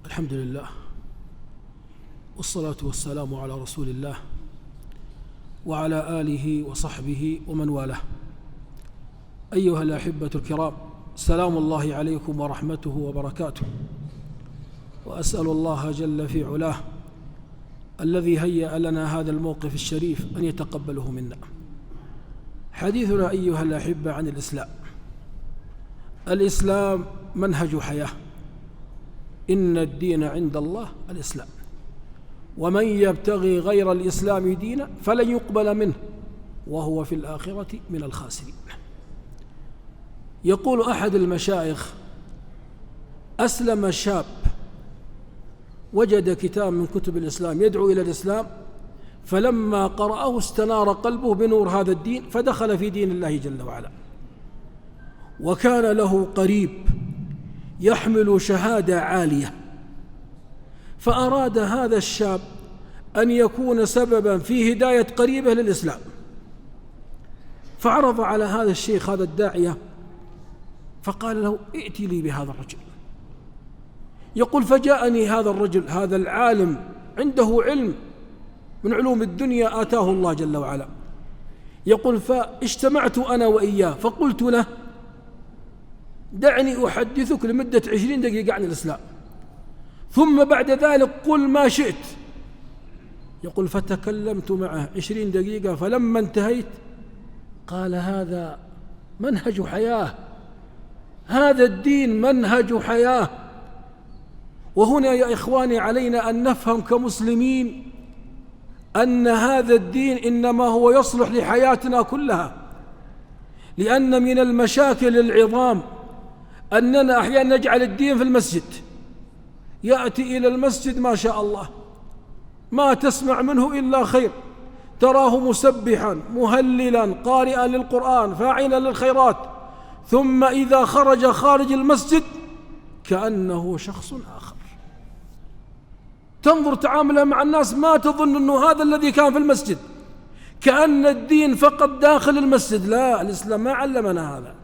الحمد لله والصلاة والسلام على رسول الله وعلى آله وصحبه ومن والاه. أيها الأحبة الكرام، سلام الله عليكم ورحمته وبركاته، وأسأل الله جل في علاه الذي هيأ لنا هذا الموقف الشريف أن يتقبله منا. حديثنا أيها الأحبة عن الإسلام. الإسلام منهج حياة، إن الدين عند الله الإسلام، ومن يبتغي غير الإسلام دينا فلن يقبل منه وهو في الآخرة من الخاسرين. يقول أحد المشايخ: أسلم شاب وجد كتاب من كتب الإسلام يدعو إلى الإسلام، فلما قرأه استنار قلبه بنور هذا الدين فدخل في دين الله جل وعلا. وكان له قريب يحمل شهادة عالية، فأراد هذا الشاب أن يكون سببا في هداية قريبه للإسلام، فعرض على هذا الشيخ هذا الداعية فقال له: ائت لي بهذا الرجل. يقول: فجاءني هذا الرجل، هذا العالم عنده علم من علوم الدنيا آتاه الله جل وعلا. يقول: فاجتمعت أنا وإياه فقلت له: دعني أحدثك لمدة 20 دقيقة عن الإسلام، ثم بعد ذلك قل ما شئت. يقول: فتكلمت معه 20 دقيقة، فلما انتهيت قال: هذا منهج حياة، هذا الدين منهج حياة. وهنا يا إخواني علينا أن نفهم كمسلمين أن هذا الدين إنما هو يصلح لحياتنا كلها، لأن من المشاكل العظام أننا أحيانا نجعل الدين في المسجد. يأتي إلى المسجد ما شاء الله، ما تسمع منه إلا خير، تراه مسبحا مهللا قارئا للقرآن فاعلا للخيرات، ثم إذا خارج المسجد كأنه شخص آخر. تنظر تعامله مع الناس ما تظن أنه هذا الذي كان في المسجد، كأن الدين فقط داخل المسجد. لا، الإسلام ما علمنا هذا.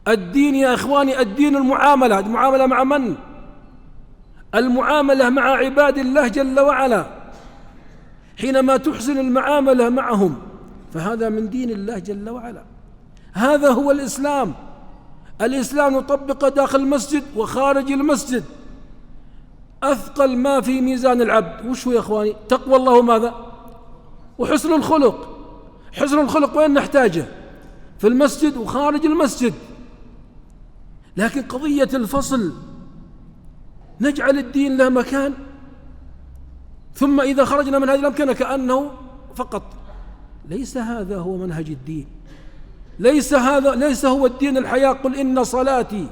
الدين يا إخواني، الدين المعاملة. المعاملة مع من؟ المعاملة مع عباد الله جل وعلا. حينما تحسن المعاملة معهم فهذا من دين الله جل وعلا. هذا هو الإسلام. الإسلام نطبق داخل المسجد وخارج المسجد. أثقل ما في ميزان العبد وش هو يا إخواني؟ تقوى الله وماذا؟ وحسن الخلق. حسن الخلق وين نحتاجه؟ في المسجد وخارج المسجد. لكن قضية الفصل، نجعل الدين له مكان، ثم إذا خرجنا من هذه الأمكنة كأنه فقط. ليس هذا هو منهج الدين، ليس هو الدين الحياة. قل إن صلاتي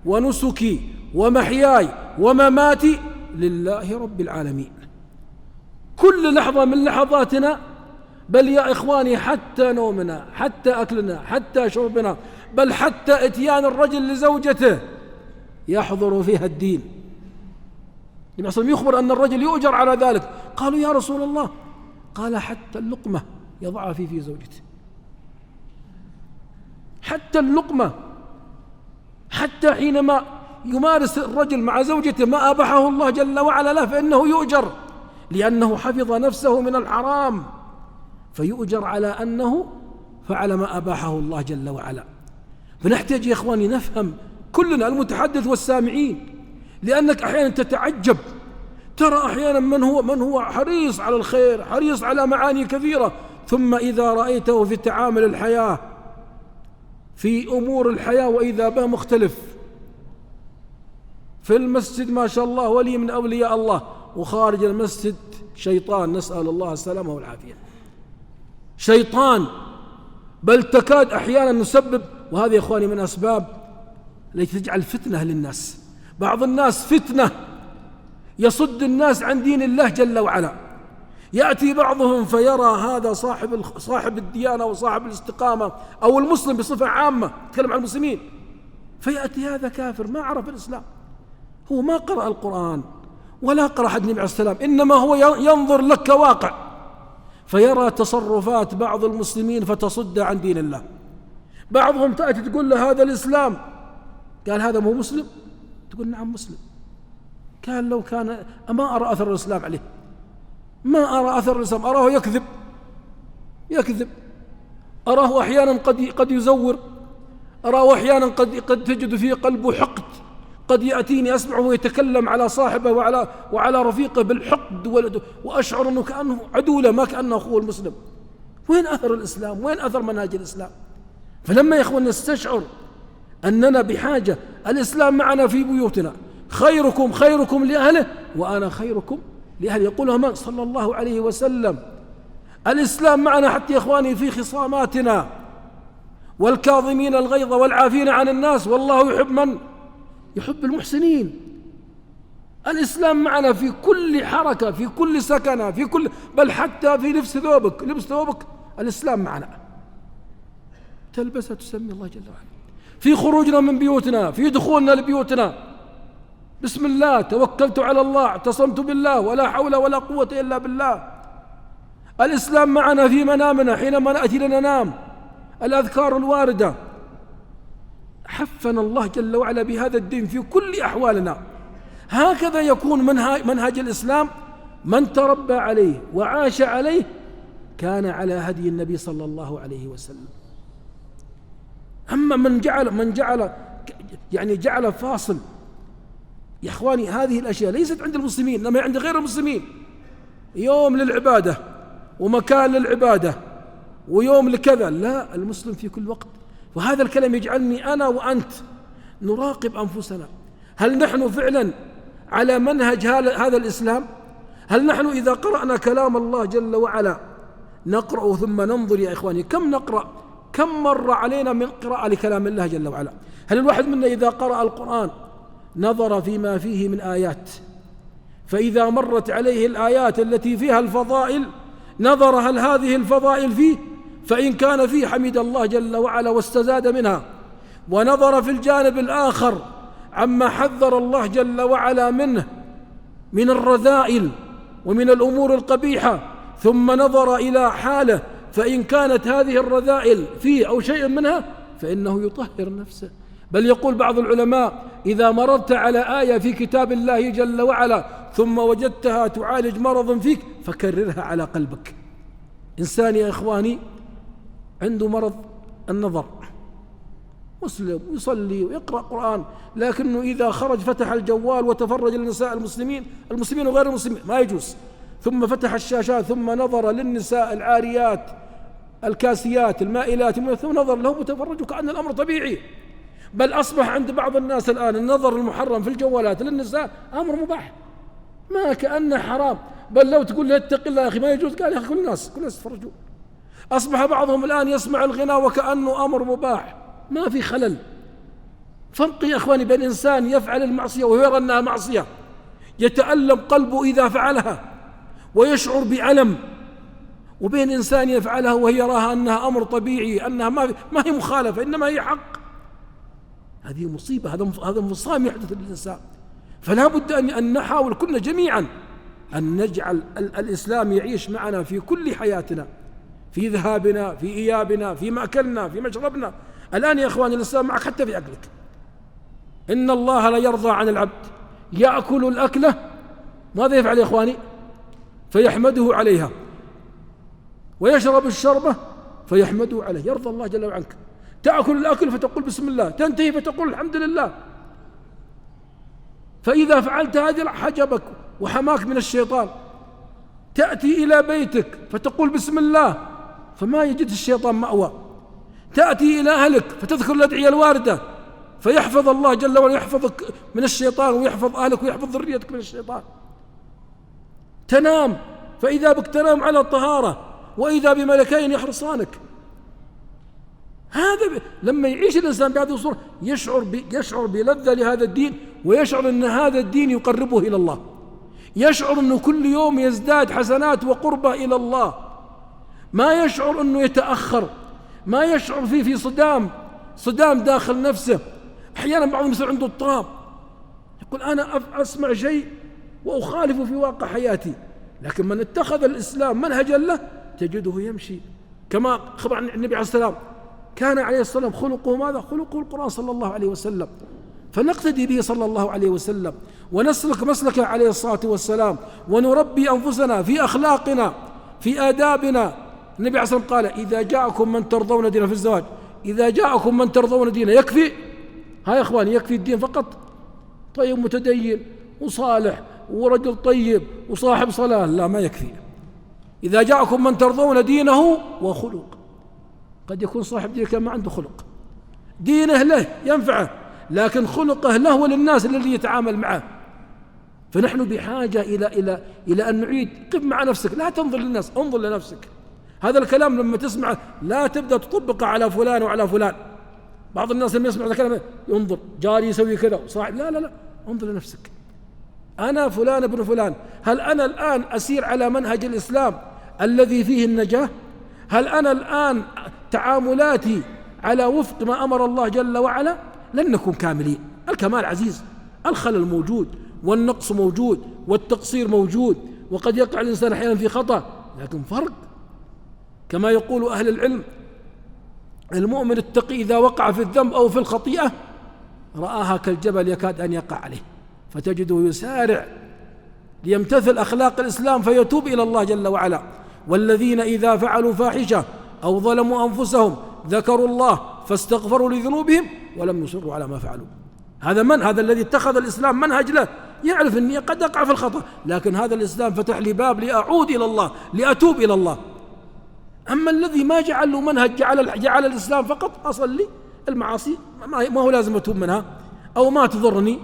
ونسكي ومحياي ومماتي لله رب العالمين. كل لحظة من لحظاتنا، بل يا إخواني حتى نومنا، حتى أكلنا، حتى شربنا، بل حتى إتيان الرجل لزوجته يحضر فيها الدين. النبي صلى الله عليه وسلم يخبر أن الرجل يؤجر على ذلك. قالوا: يا رسول الله. قال: حتى اللقمة يضعها في زوجته، حتى اللقمة، حتى حينما يمارس الرجل مع زوجته ما أباحه الله جل وعلا له فإنه يؤجر، لأنه حفظ نفسه من الحرام، فيؤجر على أنه فعل ما أباحه الله جل وعلا. فنحتاج يا إخواني نفهم كلنا، المتحدث والسامعين، لأنك أحيانا تتعجب، ترى أحيانا من هو حريص على الخير، حريص على معاني كثيرة، ثم إذا رأيته في تعامل الحياة، في أمور الحياة، وإذا به مختلف. في المسجد ما شاء الله ولي من أولياء الله، وخارج المسجد شيطان، نسأل الله السلامة والعافية. شيطان، بل تكاد أحيانا نسبب، وهذه يا إخواني من أسباب التي تجعل فتنة للناس. بعض الناس فتنة يصد الناس عن دين الله جل وعلا. يأتي بعضهم فيرى هذا صاحب الديانة وصاحب الاستقامة أو المسلم بصفة عامة، تكلم عن المسلمين، فيأتي هذا كافر ما عرف الإسلام، هو ما قرأ القرآن ولا قرأ حديث النبي عليه السلام، إنما هو ينظر لك كواقع، فيرى تصرفات بعض المسلمين فتصد عن دين الله. بعضهم تأتي تقول له هذا الإسلام، قال هذا مو مسلم، تقول نعم مسلم. كان لو كان ما أرى أثر الإسلام عليه، ما أرى أثر الإسلام، أراه يكذب، أراه أحيانا قد يزور، أراه أحيانا قد تجد في قلبه حقد، قد يأتيني أسمعه يتكلم على صاحبه وعلى رفيقه بالحقد وأشعر أنه كأنه عدو له، ما كأنه أخوه المسلم. وين أثر الإسلام؟ وين أثر منهج الإسلام؟ فلما يا إخوان نستشعر أننا بحاجة، الإسلام معنا في بيوتنا، خيركم لأهله وأنا خيركم لأهله، يقولها من؟ صلى الله عليه وسلم. الإسلام معنا حتى يا إخواني في خصاماتنا، والكاظمين الغيظ والعافين عن الناس والله يحب من؟ يحب المحسنين. الإسلام معنا في كل حركة، في كل سكنة، في كل، بل حتى في لبس ثوبك الإسلام معنا. تلبسها تسمي الله جل وعلا، في خروجنا من بيوتنا، في دخولنا لبيوتنا، بسم الله، توكلت على الله، اعتصمت بالله، ولا حول ولا قوة إلا بالله. الإسلام معنا في منامنا حينما نأتي لننام، الأذكار الواردة. حفنا الله جل وعلا بهذا الدين في كل أحوالنا. هكذا يكون منهج الإسلام. من تربى عليه وعاش عليه كان على هدي النبي صلى الله عليه وسلم. أما من جعل فاصل، يا إخواني هذه الأشياء ليست عند المسلمين إنما عند غير المسلمين. يوم للعبادة ومكان للعبادة ويوم لكذا، لا، المسلم في كل وقت. وهذا الكلام يجعلني أنا وأنت نراقب أنفسنا، هل نحن فعلا على منهج هذا الإسلام؟ هل نحن إذا قرأنا كلام الله جل وعلا نقرأ ثم ننظر؟ يا إخواني كم نقرأ، كم مر علينا من قراءة لكلام الله جل وعلا؟ هل الواحد منا إذا قرأ القرآن نظر فيما فيه من آيات، فإذا مرت عليه الآيات التي فيها الفضائل نظر هل هذه الفضائل فيه، فإن كان فيه حمد الله جل وعلا واستزاد منها، ونظر في الجانب الآخر عما حذر الله جل وعلا منه من الرذائل ومن الأمور القبيحة، ثم نظر إلى حاله، فإن كانت هذه الرذائل فيه أو شيء منها فإنه يطهر نفسه. بل يقول بعض العلماء إذا مررت على آية في كتاب الله جل وعلا ثم وجدتها تعالج مرض فيك فكررها على قلبك. إنسان يا إخواني عنده مرض النظر، مسلم يصلي ويقرأ قرآن، لكنه إذا خرج فتح الجوال وتفرج للنساء المسلمين وغير المسلمين ما يجوز، ثم فتح الشاشات ثم نظر للنساء العاريات الكاسيات المائلات ثم نظر له وتفرج كأن الأمر طبيعي. بل أصبح عند بعض الناس الآن النظر المحرم في الجوالات للنساء أمر مباح، ما كأنه حرام. بل لو تقول له اتق الله يا أخي ما يجوز، قال يا أخي كل الناس يتفرجون. أصبح بعضهم الآن يسمع الغناء وكأنه أمر مباح، ما في خلل. فرق يا أخواني بين إنسان يفعل المعصية ويرى أنها معصية يتألم قلبه إذا فعلها ويشعر بألم، وبين إنسان يفعلها وهي يراها أنها أمر طبيعي، أنها ما هي مخالفة إنما هي حق. هذه مصيبة، هذا مصاب يحدث للإنسان. فلا بد أن نحاول كلنا جميعا أن نجعل الإسلام يعيش معنا في كل حياتنا، في ذهابنا، في إيابنا، في مأكلنا، في مشربنا. الآن يا إخواني الإسلام معك حتى في أكلك. إن الله لا يرضى عن العبد يأكل الأكلة ماذا يفعل يا إخواني؟ فيحمده عليها، ويشرب الشربة فيحمده عليه، يرضى الله جل وعلا عنك. تأكل الأكل فتقول بسم الله، تنتهي فتقول الحمد لله. فإذا فعلت هذه حجبك وحماك من الشيطان. تأتي إلى بيتك فتقول بسم الله فما يجد الشيطان مأوى. تأتي إلى أهلك فتذكر الأدعية الواردة فيحفظ الله جل وعلا، يحفظك من الشيطان ويحفظ أهلك ويحفظ ذريتك من الشيطان. تنام فإذا بك تنام على الطهارة وإذا بملكين يحرصانك. هذا لما يعيش الإنسان بهذه الصورة يشعر بلذة لهذا الدين، ويشعر أن هذا الدين يقربه إلى الله، يشعر أنه كل يوم يزداد حسنات وقربة إلى الله، ما يشعر أنه يتأخر، ما يشعر في صدام داخل نفسه. أحيانا بعضهم يصير عنده اضطراب، يقول أنا أسمع شيء وأخالف في واقع حياتي. لكن من اتخذ الإسلام منهجا له تجده يمشي كما خبر عن النبي عليه السلام، كان عليه السلام خلقه ماذا؟ خلقه القرآن صلى الله عليه وسلم. فنقتدي به صلى الله عليه وسلم ونسلك مسلكه عليه الصلاة والسلام، ونربي أنفسنا في أخلاقنا في آدابنا. النبي عليه الصلاة والسلام قال: إذا جاءكم من ترضون دينه في الزواج، إذا جاءكم من ترضون دينه، يكفي ها يا إخواني، يكفي الدين فقط؟ طيب متدين وصالح ورجل طيب وصاحب صلاة؟ لا، ما يكفي. إذا جاءكم من ترضون دينه وخلق. قد يكون صاحب دين كان ما عنده خلق، دينه له ينفعه لكن خلقه له وللناس الذي يتعامل معه. فنحن بحاجة إلى أن نعيد. قف مع نفسك، لا تنظر للناس، انظر لنفسك. هذا الكلام لما تسمعه لا تبدأ تطبقه على فلان وعلى فلان. بعض الناس لما يسمع هذا الكلام ينظر، جاري يسوي كذا صاحب، لا لا لا، انظر لنفسك. أنا فلان ابن فلان، هل أنا الآن أسير على منهج الإسلام الذي فيه النجاة؟ هل أنا الآن تعاملاتي على وفق ما أمر الله جل وعلا؟ لن نكون كاملين. الكمال عزيز، الخلل موجود والنقص موجود والتقصير موجود، وقد يقع الإنسان أحيانا في خطأ، لكن فرق. كما يقول أهل العلم: المؤمن التقي إذا وقع في الذنب أو في الخطيئة رآها كالجبل يكاد أن يقع عليه، فتجده يسارع ليمتثل أخلاق الإسلام فيتوب إلى الله جل وعلا. والذين إذا فعلوا فاحشة أو ظلموا أنفسهم ذكروا الله فاستغفروا لذنوبهم ولم يصروا على ما فعلوا. هذا الذي اتخذ الإسلام منهج له، يعرف أني قد أقع في الخطأ، لكن هذا الإسلام فتح لي باب لأعود إلى الله، لأتوب إلى الله. أما الذي ما جعل له منهج، جعل الإسلام فقط أصلي المعاصي ما هو لازم أتوب منها أو ما تضرني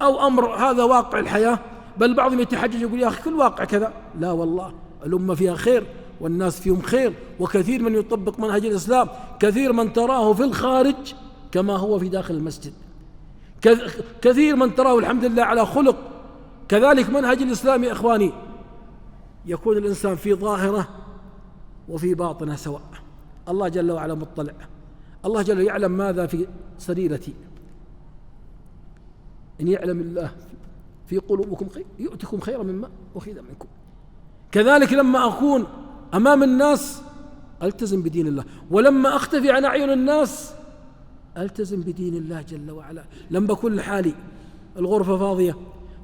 أو أمر هذا واقع الحياة. بل بعضهم يتحجج يقول: يا أخي كل واقع كذا. لا والله، الأمة فيها خير والناس فيهم خير، وكثير من يطبق منهج الإسلام، كثير من تراه في الخارج كما هو في داخل المسجد، كثير من تراه الحمد لله على خلق. كذلك منهج الإسلام يا إخواني يكون الإنسان في ظاهرة وفي باطنه سواء. الله جل وعلا مطلع، الله جل يعلم ماذا في سريرتي. إن يعلم الله في قلوبكم خير يؤتكم خيرا مما أخذ منكم. كذلك لما أكون أمام الناس ألتزم بدين الله، ولما أختفي عن أعين الناس ألتزم بدين الله جل وعلا. لما بكون لحالي، الغرفة فاضية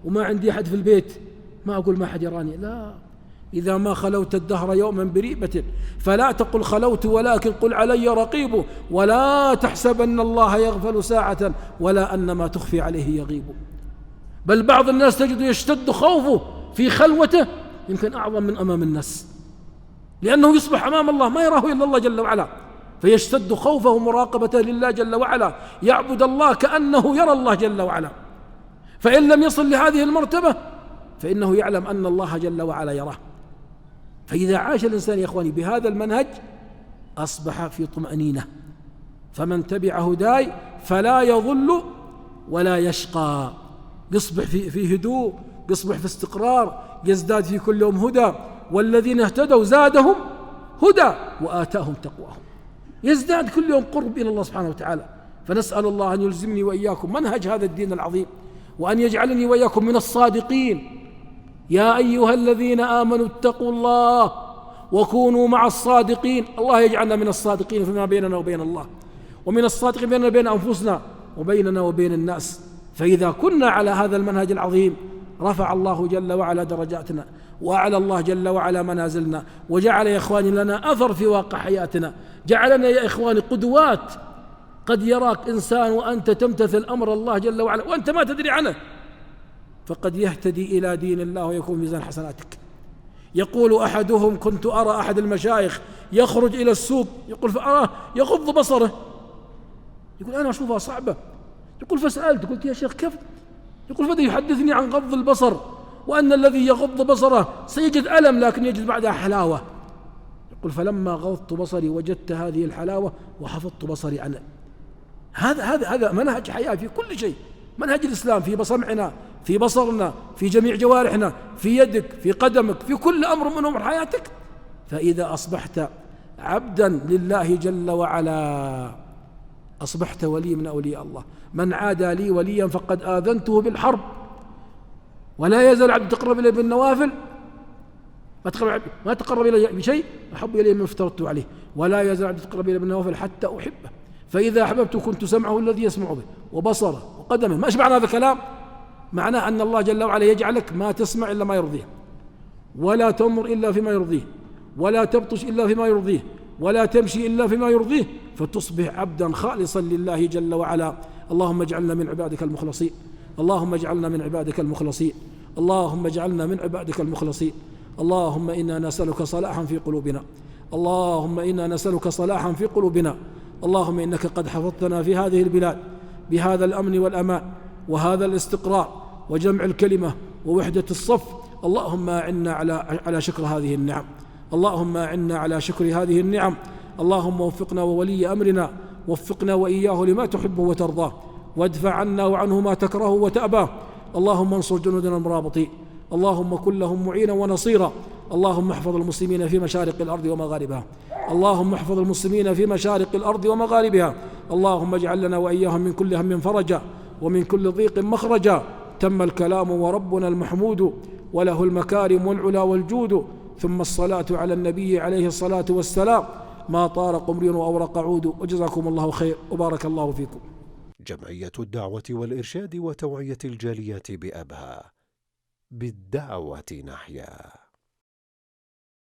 وما عندي أحد في البيت، ما أقول ما أحد يراني، لا. إذا ما خلوت الدهر يوما بريبة فلا تقل خلوت، ولكن قل علي رقيب، ولا تحسبن الله يغفل ساعة ولا أن ما تخفي عليه يغيب. بل بعض الناس تجد يشتد خوفه في خلوته يمكن أعظم من أمام الناس، لأنه يصبح أمام الله ما يراه إلا الله جل وعلا، فيشتد خوفه مراقبته لله جل وعلا، يعبد الله كأنه يرى الله جل وعلا. فإن لم يصل لهذه المرتبة فإنه يعلم أن الله جل وعلا يراه. فإذا عاش الإنسان يا إخواني بهذا المنهج أصبح في طمأنينة. فمن تبع هداي فلا يضل ولا يشقى، يصبح في هدوء، يصبح في استقرار، يزداد في كل يوم هدى. والذين اهتدوا زادهم هدى وآتاهم تقواهم، يزداد كل يوم قرب إلى الله سبحانه وتعالى. فنسأل الله أن يلزمني وإياكم منهج هذا الدين العظيم، وأن يجعلني وإياكم من الصادقين. يا أيها الذين آمنوا اتقوا الله وكونوا مع الصادقين. الله يجعلنا من الصادقين فيما بيننا وبين الله، ومن الصادقين بيننا وبين أنفسنا وبيننا وبين الناس. فإذا كنا على هذا المنهج العظيم رفع الله جل وعلا درجاتنا، وأعلى الله جل وعلا منازلنا، وجعل يا إخواني لنا أثر في واقع حياتنا، جعلنا يا إخواني قدوات. قد يراك إنسان وأنت تمتثل أمر الله جل وعلا وأنت ما تدري عنه، فقد يهتدي إلى دين الله ويكون ميزان حسناتك. يقول أحدهم: كنت أرى أحد المشايخ يخرج إلى السوق، يقول فأراه يغض بصره، يقول أنا أشوفها صعبة، يقول فسألت قلت يا شيخ كيف؟ يقول بدأ يحدثني عن غض البصر، وأن الذي يغض بصره سيجد ألم لكن يجد بعدها حلاوة. يقول فلما غضت بصري وجدت هذه الحلاوة وحفظت بصري عنه. هذا منهج حياة في كل شيء، منهج الإسلام في سمعنا، في بصرنا، في جميع جوارحنا، في يدك، في قدمك، في كل أمر من أمور حياتك. فإذا أصبحت عبدا لله جل وعلا أصبحت ولي من أولياء الله. من عادى لي وليا فقد آذنته بالحرب. ولا يزال عبد تقرب إليه بالنوافل، ما تقرب إليه بشيء أحب إليه مما افترضت عليه، ولا يزال عبد تقرب إليه بالنوافل حتى أحبه. فإذا أحببت كنت سمعه الذي يسمع به وبصره وقدمه. ما معنى هذا الكلام؟ معناه أن الله جل وعلا يجعلك ما تسمع إلا ما يرضيه، ولا تنظر إلا فيما يرضيه، ولا تبطش إلا فيما يرضيه، ولا تمشي إلا فيما يرضيه، فتصبح عبدا خالصا لله جل وعلا. اللهم اجعلنا من عبادك المخلصين، اللهم اجعلنا من عبادك المخلصين، اللهم اجعلنا من عبادك المخلصين. اللهم إنا نسألك صلاحا في قلوبنا، اللهم إنا نسألك صلاحا في قلوبنا. اللهم إنك قد حفظتنا في هذه البلاد بهذا الأمن والأمان وهذا الاستقرار وجمع الكلمة ووحدة الصف. اللهم أعنا على شكر هذه النعم، اللهم أعنا على شكر هذه النعم. اللهم وفقنا وولي أمرنا، وفقنا وإياه لما تحبه وترضاه، وادفع عنا وعنه ما تكره وتأباه. اللهم انصر جنودنا المرابطين، اللهم كن لهم معينا ونصيرا. اللهم احفظ المسلمين في مشارق الأرض ومغاربها، اللهم احفظ المسلمين في مشارق الأرض ومغاربها. اللهم اجعل لنا وإياهم من كل هم فرجا ومن كل ضيق مخرجا. تم الكلام وربنا المحمود، وله المكارم والعلا والجود. ثم الصلاة على النبي عليه الصلاة والسلام، ما طار قمر وأورق عود. وجزاكم الله خير وبارك الله فيكم. جمعية الدعوة والإرشاد وتوعية الجاليات بأبها، بالدعوة نحيا.